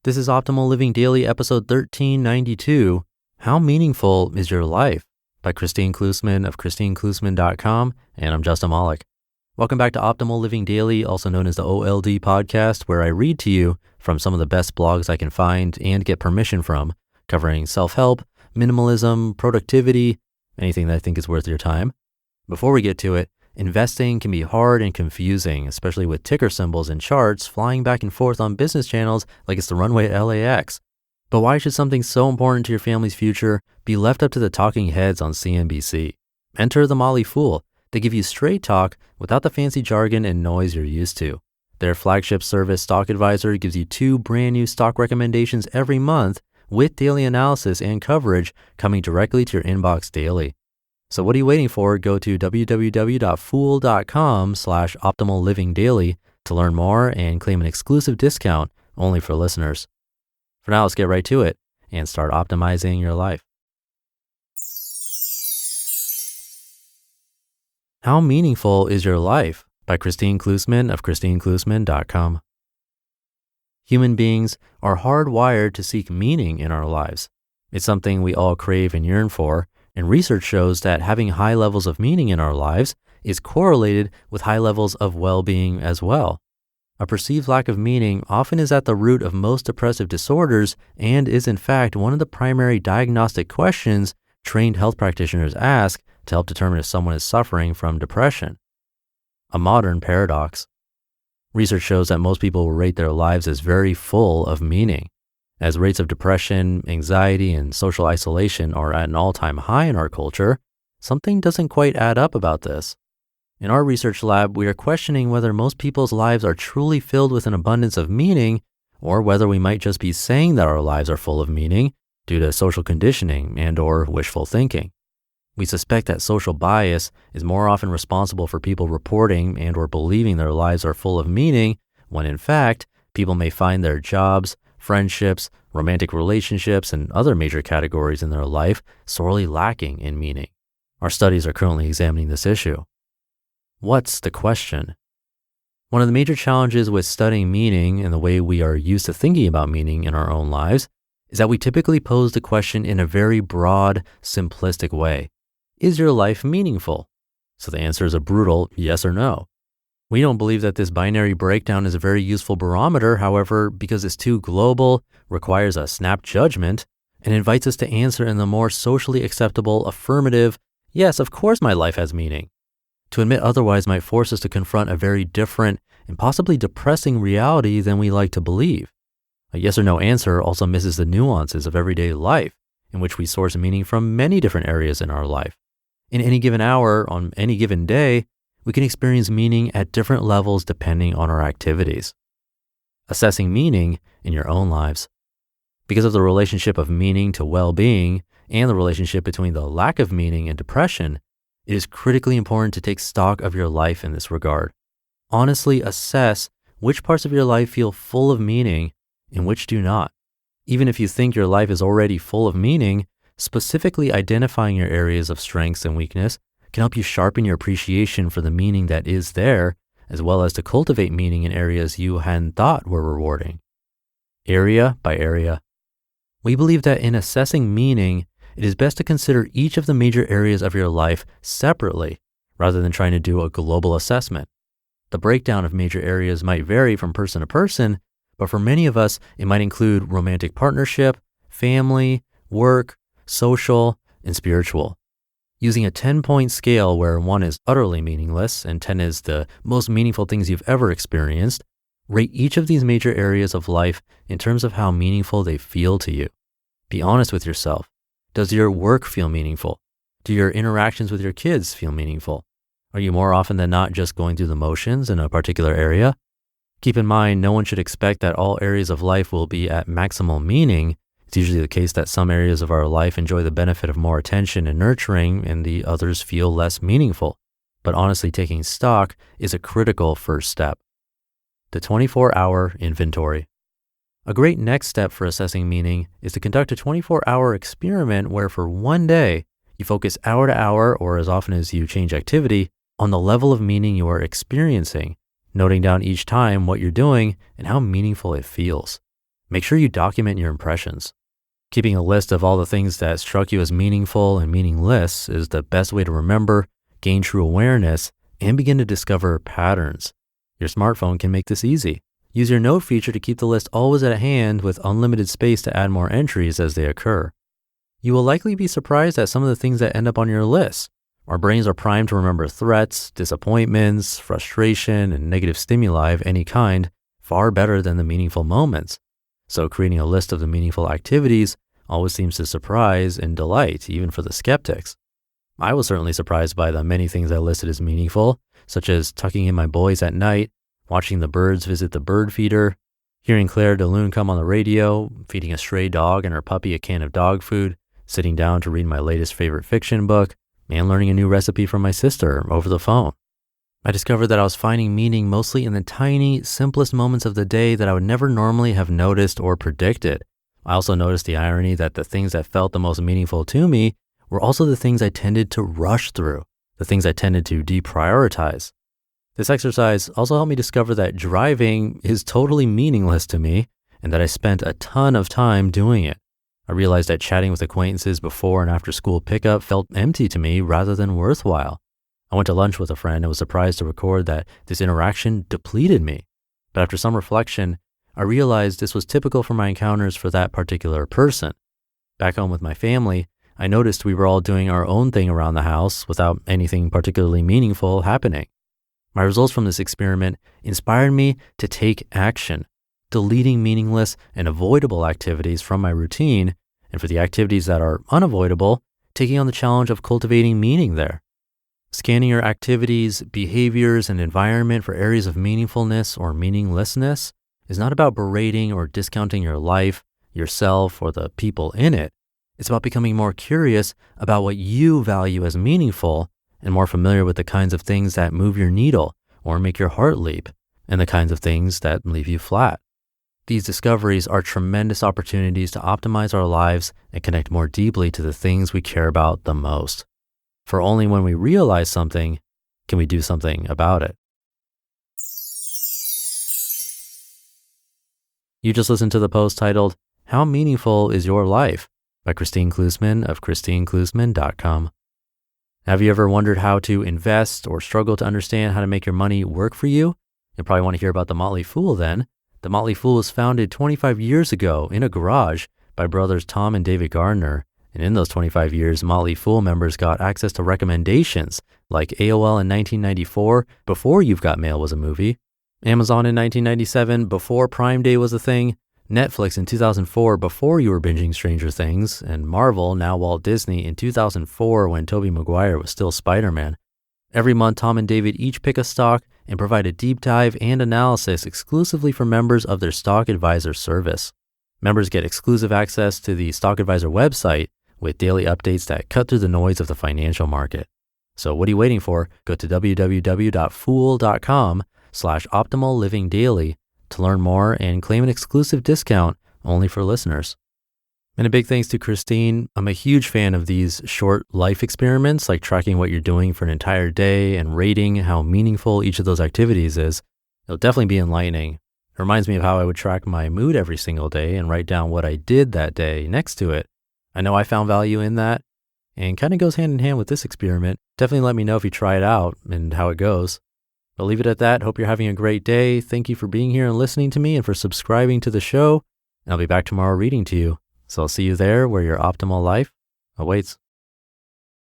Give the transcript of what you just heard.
This is Optimal Living Daily, episode 1392, How Meaningful is Your Life? By Kristine Klussman of KristineKlussman.com, and I'm Justin Malik. Welcome back to Optimal Living Daily, also known as the OLD podcast, where I read to you from some of the best blogs I can find and get permission from, covering self-help, minimalism, productivity, anything that I think is worth your time. Before we get to it, investing can be hard and confusing, especially with ticker symbols and charts flying back and forth on business channels like it's the runway at LAX. But why should something so important to your family's future be left up to the talking heads on CNBC? Enter the Motley Fool. They give you straight talk without the fancy jargon and noise you're used to. Their flagship service, Stock Advisor, gives you 2 brand new stock recommendations every month with daily analysis and coverage coming directly to your inbox daily. So what are you waiting for? Go to www.fool.com/optimallivingdaily to learn more and claim an exclusive discount only for listeners. For now, let's get right to it and start optimizing your life. How Meaningful is Your Life? By Kristine Klussman of KristineKlussman.com. Human beings are hardwired to seek meaning in our lives. It's something we all crave and yearn for, and research shows that having high levels of meaning in our lives is correlated with high levels of well-being as well. A perceived lack of meaning often is at the root of most depressive disorders and is in fact one of the primary diagnostic questions trained health practitioners ask to help determine if someone is suffering from depression. A modern paradox. Research shows that most people will rate their lives as very full of meaning. As rates of depression, anxiety, and social isolation are at an all-time high in our culture, something doesn't quite add up about this. In our research lab, we are questioning whether most people's lives are truly filled with an abundance of meaning, or whether we might just be saying that our lives are full of meaning due to social conditioning and/or wishful thinking. We suspect that social bias is more often responsible for people reporting and/or believing their lives are full of meaning, when in fact, people may find their jobs, friendships, romantic relationships, and other major categories in their life sorely lacking in meaning. Our studies are currently examining this issue. What's the question? One of the major challenges with studying meaning and the way we are used to thinking about meaning in our own lives is that we typically pose the question in a very broad, simplistic way. Is your life meaningful? So the answer is a brutal yes or no. We don't believe that this binary breakdown is a very useful barometer, however, because it's too global, requires a snap judgment, and invites us to answer in the more socially acceptable, affirmative, yes, of course my life has meaning. To admit otherwise might force us to confront a very different and possibly depressing reality than we like to believe. A yes or no answer also misses the nuances of everyday life, in which we source meaning from many different areas in our life. In any given hour, on any given day, we can experience meaning at different levels depending on our activities. Assessing meaning in your own lives. Because of the relationship of meaning to well-being and the relationship between the lack of meaning and depression, it is critically important to take stock of your life in this regard. Honestly assess which parts of your life feel full of meaning and which do not. Even if you think your life is already full of meaning, specifically identifying your areas of strengths and weakness can help you sharpen your appreciation for the meaning that is there, as well as to cultivate meaning in areas you hadn't thought were rewarding. Area by area. We believe that in assessing meaning, it is best to consider each of the major areas of your life separately, rather than trying to do a global assessment. The breakdown of major areas might vary from person to person, but for many of us, it might include romantic partnership, family, work, social, and spiritual. Using a 10-point scale where 1 is utterly meaningless and 10 is the most meaningful things you've ever experienced, rate each of these major areas of life in terms of how meaningful they feel to you. Be honest with yourself. Does your work feel meaningful? Do your interactions with your kids feel meaningful? Are you more often than not just going through the motions in a particular area? Keep in mind, no one should expect that all areas of life will be at maximal meaning. It's usually the case that some areas of our life enjoy the benefit of more attention and nurturing, and the others feel less meaningful. But honestly, taking stock is a critical first step. The 24-hour inventory. A great next step for assessing meaning is to conduct a 24-hour experiment where for one day, you focus hour to hour, or as often as you change activity, on the level of meaning you are experiencing, noting down each time what you're doing and how meaningful it feels. Make sure you document your impressions. Keeping a list of all the things that struck you as meaningful and meaningless is the best way to remember, gain true awareness, and begin to discover patterns. Your smartphone can make this easy. Use your note feature to keep the list always at hand with unlimited space to add more entries as they occur. You will likely be surprised at some of the things that end up on your list. Our brains are primed to remember threats, disappointments, frustration, and negative stimuli of any kind far better than the meaningful moments. So creating a list of the meaningful activities always seems to surprise and delight, even for the skeptics. I was certainly surprised by the many things I listed as meaningful, such as tucking in my boys at night, watching the birds visit the bird feeder, hearing Claire de Lune come on the radio, feeding a stray dog and her puppy a can of dog food, sitting down to read my latest favorite fiction book, and learning a new recipe from my sister over the phone. I discovered that I was finding meaning mostly in the tiny, simplest moments of the day that I would never normally have noticed or predicted. I also noticed the irony that the things that felt the most meaningful to me were also the things I tended to rush through, the things I tended to deprioritize. This exercise also helped me discover that driving is totally meaningless to me and that I spent a ton of time doing it. I realized that chatting with acquaintances before and after school pickup felt empty to me rather than worthwhile. I went to lunch with a friend and was surprised to record that this interaction depleted me. But after some reflection, I realized this was typical for my encounters for that particular person. Back home with my family, I noticed we were all doing our own thing around the house without anything particularly meaningful happening. My results from this experiment inspired me to take action, deleting meaningless and avoidable activities from my routine, and for the activities that are unavoidable, taking on the challenge of cultivating meaning there. Scanning your activities, behaviors, and environment for areas of meaningfulness or meaninglessness is not about berating or discounting your life, yourself, or the people in it. It's about becoming more curious about what you value as meaningful and more familiar with the kinds of things that move your needle or make your heart leap, and the kinds of things that leave you flat. These discoveries are tremendous opportunities to optimize our lives and connect more deeply to the things we care about the most. For only when we realize something can we do something about it. You just listened to the post titled, "How Meaningful is Your Life?" by Kristine Klussman of KristineKlussman.com. Have you ever wondered how to invest or struggle to understand how to make your money work for you? You'll probably want to hear about The Motley Fool then. The Motley Fool was founded 25 years ago in a garage by brothers Tom and David Gardner. And in those 25 years, Motley Fool members got access to recommendations like AOL in 1994, before You've Got Mail was a movie, Amazon in 1997, before Prime Day was a thing, Netflix in 2004, before you were binging Stranger Things, and Marvel, now Walt Disney, in 2004 when Tobey Maguire was still Spider-Man. Every month, Tom and David each pick a stock and provide a deep dive and analysis exclusively for members of their Stock Advisor service. Members get exclusive access to the Stock Advisor website with daily updates that cut through the noise of the financial market. So what are you waiting for? Go to www.fool.com/optimallivingdaily to learn more and claim an exclusive discount only for listeners. And a big thanks to Kristine. I'm a huge fan of these short life experiments, like tracking what you're doing for an entire day and rating how meaningful each of those activities is. It'll definitely be enlightening. It reminds me of how I would track my mood every single day and write down what I did that day next to it. I know I found value in that, and kind of goes hand in hand with this experiment. Definitely let me know if you try it out and how it goes. I'll leave it at that. Hope you're having a great day. Thank you for being here and listening to me and for subscribing to the show. And I'll be back tomorrow reading to you. So I'll see you there where your optimal life awaits.